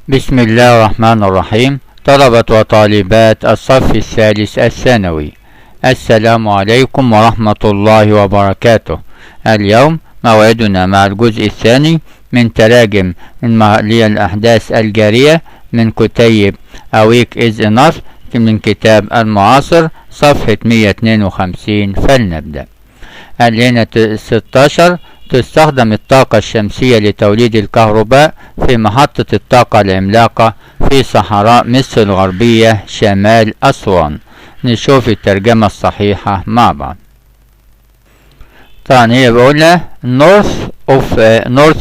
بسم الله الرحمن الرحيم. طلبة وطالبات الصف الثالث الثانوي، السلام عليكم ورحمة الله وبركاته. اليوم موعدنا مع الجزء الثاني من تراجم الأحداث الجارية من كتيب Awake is Enough من كتاب المعاصر صفحة 152. فلنبدأ. اللينة 16: تستخدم الطاقة الشمسية لتوليد الكهرباء في محطة الطاقة العملاقة في صحراء مصر الغربية شمال أسوان. نشوف الترجمة الصحيحة مع بعض. طبعا هي بقولها north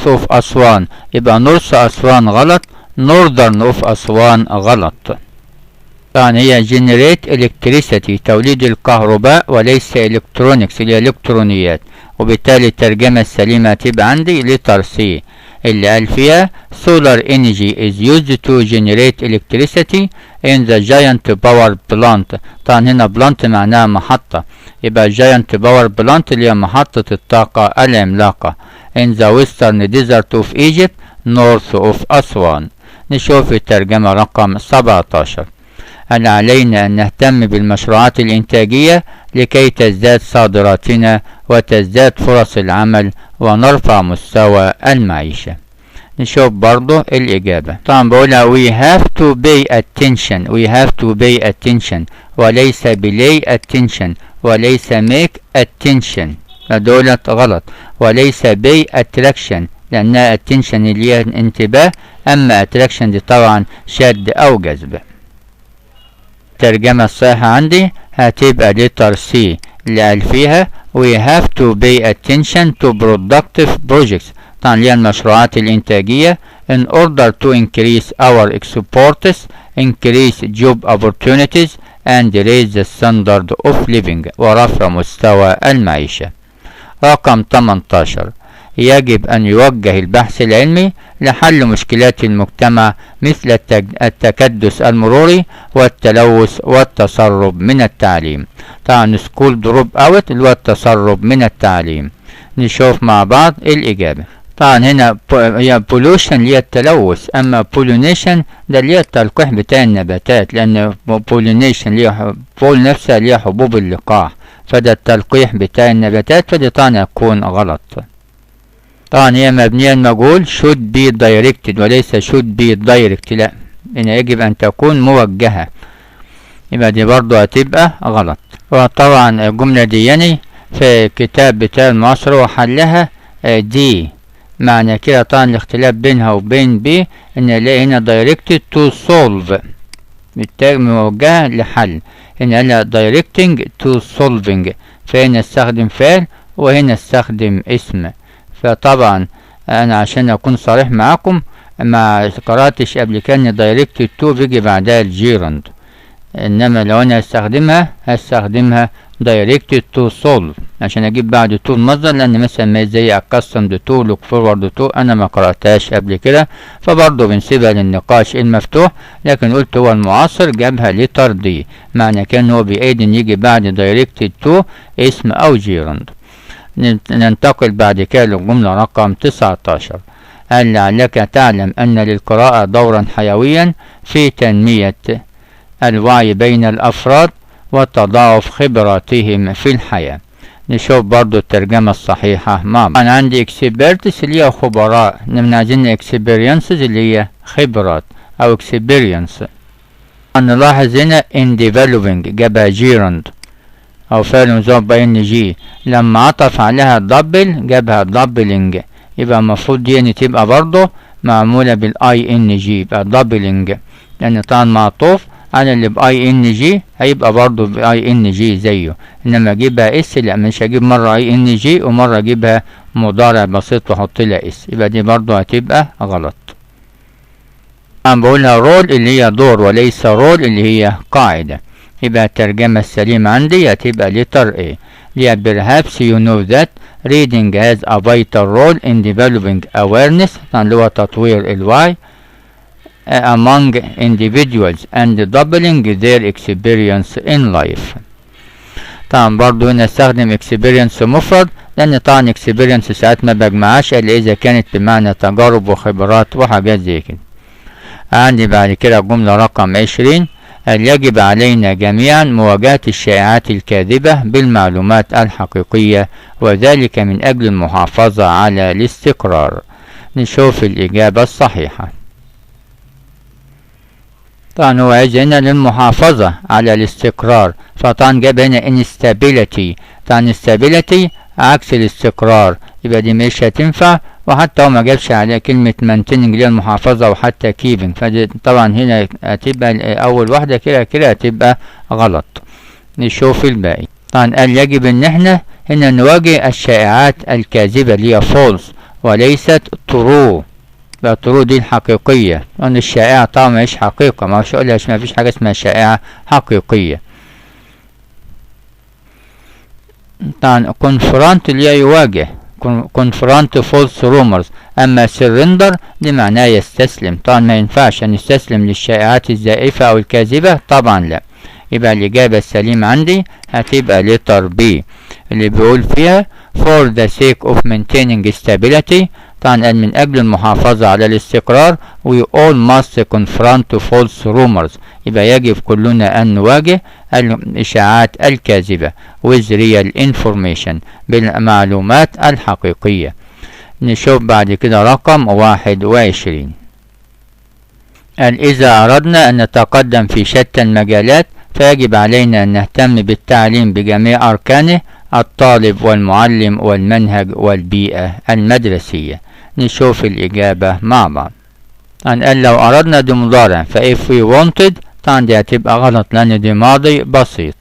of أسوان، يبقى north أسوان غلط، northern of أسوان غلط. طبعا هي generate electricity توليد الكهرباء وليس electronics اللي هي الكترونيات، وبالتالي الترجمة السليمة هتبقى عندي letter C اللي قال فيها solar energy is used to generate electricity in the giant power plant. طبعا هنا plant معناها محطة، يبقى giant power plant اللي هي محطة الطاقة العملاقة in the western desert of Egypt north of أسوان. نشوف الترجمة رقم 17. أن علينا أن نهتم بالمشروعات الإنتاجية لكي تزداد صادراتنا وتزداد فرص العمل ونرفع مستوى المعيشة. نشوف برضو الإجابة. طبعا بقولها we have to pay attention وليس belay attention وليس make attention، دولت غلط، وليس pay attraction لأنها attention اللي هي انتباه، أما attraction دي طبعا شد أو جذب. الترجمة الصحيحة عندي هتبقى letter C اللي قال فيها we have to pay attention to productive projects، طبعا اللي هي المشروعات الإنتاجية in order to increase our exports, increase job opportunities and raise the standard of living ورفع مستوى المعيشة. رقم 18: يجب أن يوجه البحث العلمي لحل مشكلات المجتمع مثل التكدس المروري والتلوث والتسرب من التعليم. طبعا سكول دروب اوت اللي هو التسرب من التعليم. نشوف مع بعض الإجابة. طبعا هنا هي pollution اللي هي التلوث، أما pollination ده اللي هي التلقيح بتاع النباتات، لأن pollination اللي هي بول نفسها اللي هي حبوب اللقاح، فده التلقيح بتاع النباتات، فدي طبعا هتكون غلط. طبعا هي مبنية المجهول should be directed وليس should be direct، لا هنا يجب أن تكون موجهة، يبقى دي برضو هتبقى غلط. وطبعا الجملة دي يعني في الكتاب بتاع المعاصر وحلها دي، معنى كده طبعا الاختلاف بينها وبين بي ان الاقي هنا directed to solve بالتالي موجهة لحل، هنا قالها directing to solving، فهنا استخدم فعل وهنا استخدم اسم. فطبعا انا عشان اكون صريح معاكم ما قرأتش قبل كده directed to بيجي بعدها الجيرند، انما لو انا هستخدمها directed to solve عشان اجيب بعد to المصدر، لان مثلا ما زي accustomed to look forward to انا ما قرأتهاش قبل كده، فبرضه بنسيبها للنقاش المفتوح. لكن قلت هو المعاصر جابها letter D، معنى كان هو بيعيد ان يجي بعد directed to اسم او جيرند. ننتقل بعد كده للجملة رقم 19. قال لعلك تعلم أن للقراءة دورا حيويا في تنمية الوعي بين الأفراد وتضاعف خبراتهم في الحياة. نشوف برضو الترجمة الصحيحة مع بعض. أنا عندي experts اللي هي خبراء، عايزين experiences اللي هي خبرات أو experience. نلاحظ هنا in developing جابها gerund أو فعل مضارع ان جي، لما عطف عليها دبل جابها دبلنج، يبقى المفروض دي ان تبقى برضه معمولة بالاي ان جي، يبقى دبلنج، لأن طبعا معطوف على اللي باي ان جي هيبقى برضه باي ان جي زيه، انما اجيبها اس لا، مش هجيب مرة اي ان جي ومرة اجيبها مضارع بسيط واحط لها اس، يبقى دي برضه هتبقى غلط. أنا بقولها رول اللي هي دور وليس رول اللي هي قاعدة، يبقى الترجمة السليمة عندي هتبقى letter A. perhaps you know that reading has a vital role in developing awareness اللي هو تطوير الوعي among individuals and doubling their experience in life. طبعا برضو هنا استخدم experience مفرد، لأن طبعا experience ساعات ما بجمعهاش إلا إذا كانت بمعنى تجارب وخبرات وحاجات زي كده. عندي بعد كده الجملة رقم 20. يجب علينا جميعا مواجهة الشائعات الكاذبة بالمعلومات الحقيقية، وذلك من أجل المحافظة على الاستقرار. نشوف الإجابة الصحيحة. طبعا هو عايز هنا للمحافظة على الاستقرار، فطبعا جاب هنا instability. طبعا instability عكس الاستقرار، يبقى دي مش هتنفع، وحتى هو ما جابش عليها كلمة maintaining اللي هي المحافظة وحتى keeping، فدي طبعا هنا هتبقى أول واحدة كده هتبقى غلط. نشوف الباقي. طبعا قال يجب إن احنا هنا نواجه الشائعات الكاذبة اللي هي false وليست true. بقى true دي الحقيقية، لأن الشائعة طبعا مش حقيقة، ما فيش حاجة اسمها شائعة حقيقية. طبعا confront اللي هي يواجه، confront false rumors. أما surrender دي معناه يستسلم. طبعا ما ينفعش أن يستسلم للشائعات الزائفة أو الكاذبة، طبعا لا. يبقى الإجابة السليمة عندي هتبقى letter B اللي بيقول فيها for the sake of maintaining stability. طبعا من أجل المحافظة على الاستقرار we all must confront false rumors. يبقى يجب كلنا أن نواجه الإشاعات الكاذبة with real information بالمعلومات الحقيقية. نشوف بعد كده رقم 21. قال إذا أردنا أن نتقدم في شتى المجالات فيجب علينا أن نهتم بالتعليم بجميع أركانه، الطالب والمعلم والمنهج والبيئة المدرسية. نشوف الإجابة مع بعض. قال لو أردنا دي مضارع if we wanted، طبعا دي هتبقى غلط لأن دي ماضي بسيط.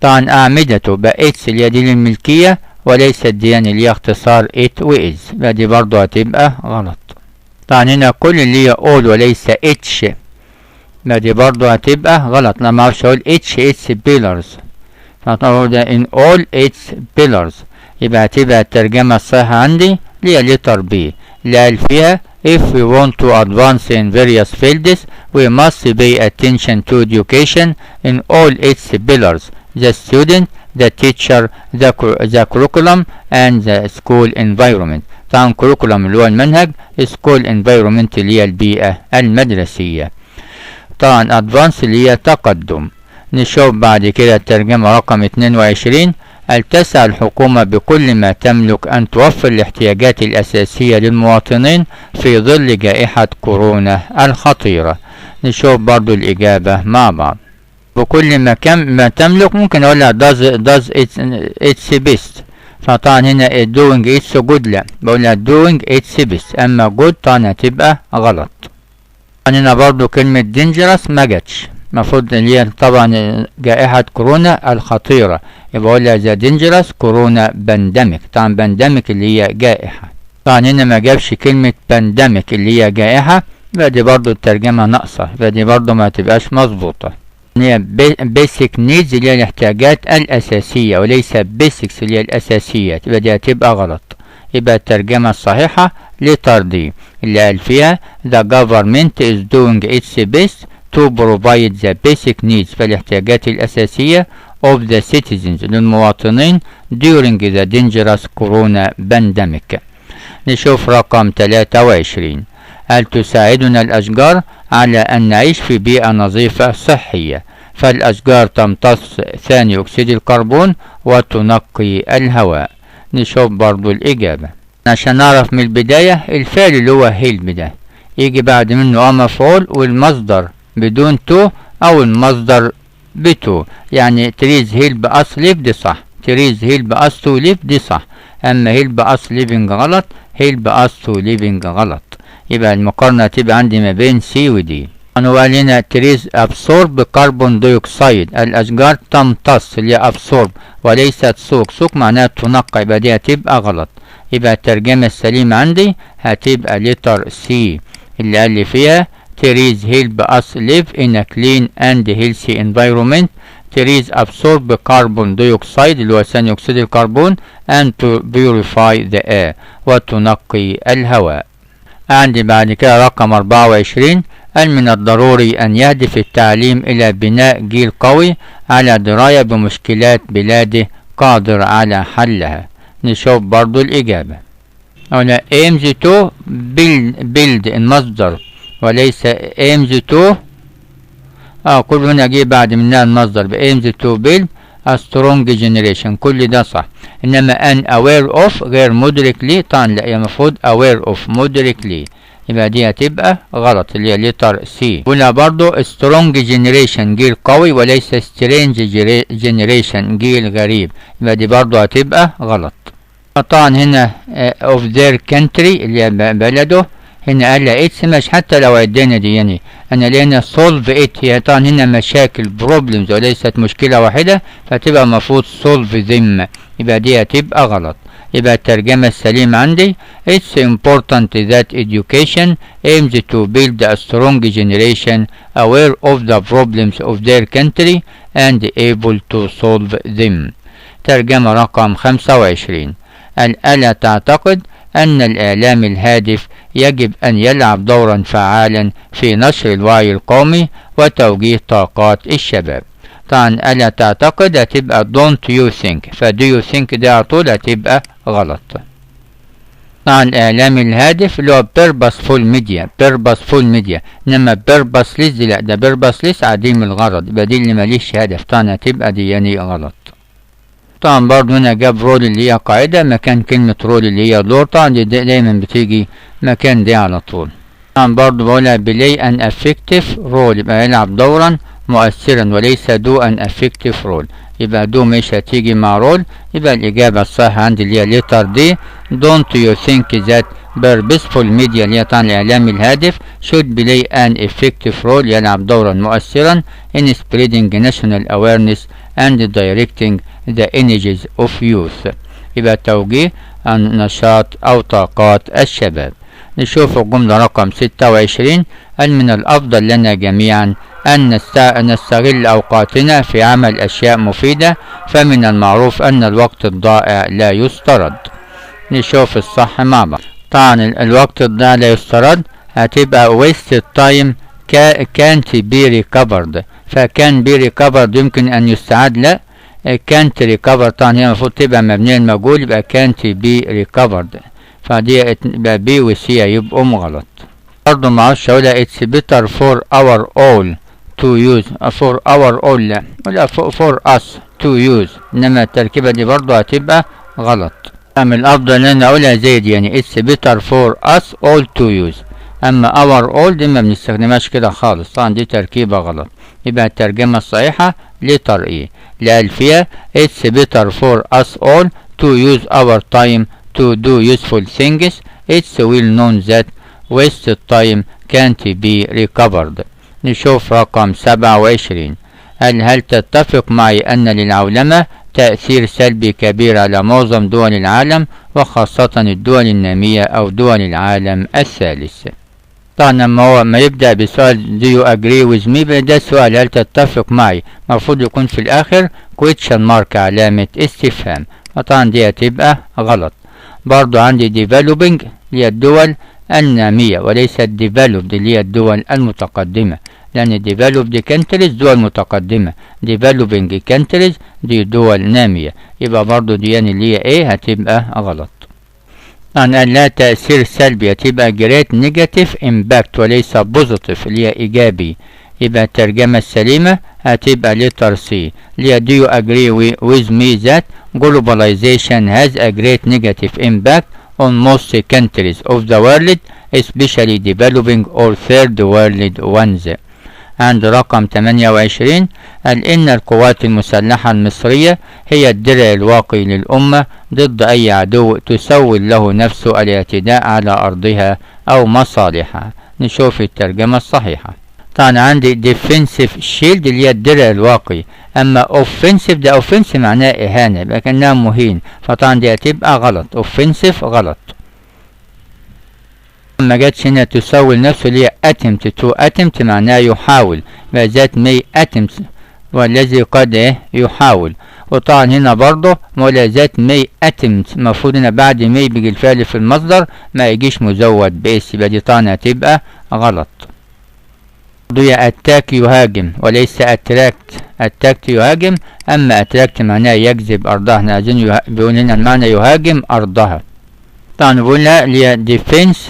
طبعا أعمدته بقى its اللي هي دي للملكية وليس الديان اللي هي اختصار it و is، يبقى دي برضه هتبقى غلط. طبعا هنا كل اللي هي all وليس اتش، يبقى دي برضه هتبقى غلط. أنا معرفش أقول its pillars، فطبعا ده in all its pillars، يبقى هتبقى الترجمة الصحيحة عندي اللي هي letter B اللي قال فيها if we want to advance in various fields we must pay attention to education in all its pillars: the student, the teacher, the curriculum and the school environment. طبعا curriculum اللي هو المنهج، school environment اللي هي البيئة المدرسية. طبعا advance اللي هي تقدم. نشوف بعد كده الترجمة رقم 22. تسعى الحكومة بكل ما تملك أن توفر الاحتياجات الأساسية للمواطنين في ظل جائحة كورونا الخطيرة. نشوف برضو الإجابة مع بعض. بكل ما تملك ممكن أقولها does its best، فطبعا هنا doing its good، لا بقولها doing its best، أما good طبعا هتبقى غلط. هنا برضو كلمة dangerous ما جاتش، المفروض اللي هي طبعا جائحة كورونا الخطيرة، يبقى أقول لها ذا دينجرس كورونا بانديميك. طبعا بانديميك اللي هي جائحة، طبعا هنا ما جابش كلمة بانديميك اللي هي جائحة، يبقى دي برضو الترجمة ناقصة، يبقى دي برضو ما تبقاش مظبوطة. هي بيسك نيدز اللي هي الاحتياجات الأساسية وليس بيسكس اللي هي الأساسيات، يبقى دي هتبقى غلط. يبقى الترجمة الصحيحة letter D اللي قال فيها the government is doing its best to provide the basic needs فالاحتياجات الأساسية of the citizens للمواطنين during the dangerous corona pandemic. نشوف رقم 23. هل تساعدنا الأشجار على أن نعيش في بيئة نظيفة صحية؟ فالأشجار تمتص ثاني أكسيد الكربون وتنقي الهواء. نشوف برضو الإجابة. عشان نعرف من البداية الفعل اللي هو help ده يجي بعد منه مفعول والمصدر بدون تو أو المصدر بتو، يعني trees help us live دي صح، trees help us to live دي صح، أما help us living غلط، help us to living غلط. يبقى المقارنة تبقى عندي ما بين سي ودي. أنا قال لنا trees absorb carbon dioxide، الأشجار تمتص اللي هي absorb وليست سوق معناها تنقى، يبقى دي هتبقى غلط. يبقى الترجمة السليمة عندي هتبقى letter C اللي قال لي فيها trees help us live in a clean and healthy environment. trees absorb carbon dioxide اللي هو ثاني أكسيد الكربون and to purify the air وتنقي الهواء. عندي بعد كده رقم 24. قال من الضروري أن يهدف التعليم إلى بناء جيل قوي على دراية بمشكلات بلاده قادر على حلها. نشوف برضو الإجابة. هنا aims to build المصدر وليس aims to كل هنا جه بعد منها المصدر aims to build a strong generation. كل ده صح. انما an aware of غير moderately طبعا لا، هي المفروض aware of moderately، يبقى دي هتبقى غلط اللي هي لتر سي. قلنا برضو strong generation جيل قوي وليس strange generation جيل غريب، يبقى دي برضو هتبقى غلط. طبعا هنا of their country اللي هي بلده، هنا قال لها اتس مش حتى لو عدينا دي يعني انا لقينا solve it، هي طبعا هنا مشاكل problems وليست مشكلة واحدة، فتبقى المفروض solve them، يبقى دي هتبقى غلط. يبقى الترجمة السليمة عندي it's important that education aims to build a strong generation aware of the problems of their country and able to solve them. ترجمة رقم 25. ألا تعتقد أن الإعلام الهادف يجب أن يلعب دورا فعالا في نشر الوعي القومي وتوجيه طاقات الشباب؟ طبعا ألا تعتقد هتبقى don't you think، فdo you think ده على طول هتبقى غلط. طبعا الإعلام الهادف اللي هو purposeful media، إنما purposeless دي لأ، ده purposeless عديم الغرض، يبقى دي اللي ماليش هدف، طبعا هتبقى دي يعني غلط. طبعا برضه هنا جاب رول اللي هي قاعدة مكان كلمة رول اللي هي دور، طبعا دي دايما بتيجي مكان دي على طول. طبعا برضه بقولها بلاي ان افكتيف رول، يبقى يلعب دورا مؤثرا وليس دو ان افكتيف رول، يبقى دو مش هتيجي مع رول، يبقى الإجابة الصحيحة عندي اللي هي لتر دي don't you think that purposeful media اللي هي طبعا الإعلام الهادف should play an effective role يلعب دورا مؤثرا in spreading national awareness and directing the energies of youth، يبقى توجيه النشاط أو طاقات الشباب. نشوف الجملة رقم 26. هل من الأفضل لنا جميعا أن نستغل أوقاتنا في عمل أشياء مفيدة؟ فمن المعروف أن الوقت الضائع لا يسترد. نشوف الصح مع بعض. طبعا الوقت الضائع لا يسترد هتبقى wasted time can't be recovered، فكان be recovered يمكن أن يستعاد، لا can't recover طبعا هي المفروض تبقى مبنية المجهول، يبقى can't be recovered، فدي يبقى B و C يبقوا غلط. برضه معرفش اقولها it's better for our all to use for our all، لا ولا for us to use، انما التركيبة دي برضه هتبقى غلط. من الافضل ان انا اقولها زي دي يعني it's better for us all to use، اما our all دي ما بنستخدمهاش كده خالص، طبعا دي تركيبة غلط. يبقى الترجمة الصحيحة letter E اللي قال فيها it's better for us all to use our time to do useful things. It's well known that wasted time can't be recovered. نشوف رقم 27. هل تتفق معي أن للعولمة تأثير سلبي كبير على معظم دول العالم وخاصة الدول النامية أو دول العالم الثالث؟ طبعا لما هو ما يبدأ بسؤال do you agree with me، ده سؤال هل تتفق معي، المفروض يكون في الآخر question mark علامة استفهام، وطبعا دي هتبقى غلط. برضو عندي developing اللي هي الدول النامية وليست developed اللي هي الدول المتقدمة، لأن developed countries دول متقدمة، developing countries دي دول نامية، يبقى برضو دي يعني اللي هي ايه هتبقى غلط. أن لا تأثير سلبي هتبقى great negative impact وليس positive اللي هي إيجابي، يبقى الترجمة السليمة هتبقى letter C اللي هي do you agree with me that globalization has a great negative impact on most countries of the world especially developing or third world ones. عند رقم 28. قال إن القوات المسلحة المصرية هي الدرع الواقي للأمة ضد أي عدو تسول له نفسه الاعتداء على أرضها أو مصالحها. نشوف الترجمة الصحيحة. طبعا عندي defensive shield اللي هي الدرع الواقي، أما offensive ده offensive معناه إهانة، يبقى كأنها مهين، فطبعا دي هتبقى غلط، offensive غلط. ما جاتش هنا تسول نفسه اللي هي attempt معناه يحاول، ذات may attempt والذي قد يحاول، وطبعا هنا برضه ولا ذات may attempt المفروض هنا بعد may بيجي الفعل في المصدر ما يجيش مزود باسم، يبقى دي طبعا هتبقى غلط. دي attack يهاجم وليس attract يهاجم، أما attract معناه يجذب أرضها، احنا عايزين بيقول هنا المعنى يهاجم أرضها. طبعا بقولها اللي هي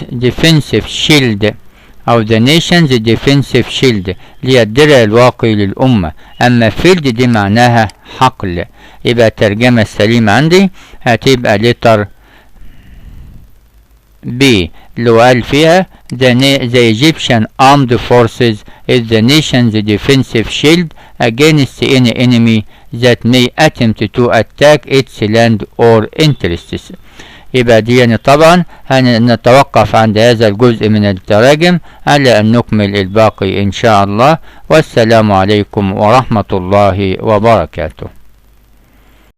defensive shield أو the nation's defensive shield اللي هي الدرع الواقي للأمة. أما field دي معناها حقل. يبقى الترجمة السليمة عندي هتبقى letter B اللي هو قال فيها the Egyptian armed forces is the nation's defensive shield against any enemy that may attempt to attack its land or interests. يبقى دي يعني طبعا هنتوقف عند هذا الجزء من التراجم على أن نكمل الباقي إن شاء الله. والسلام عليكم ورحمة الله وبركاته.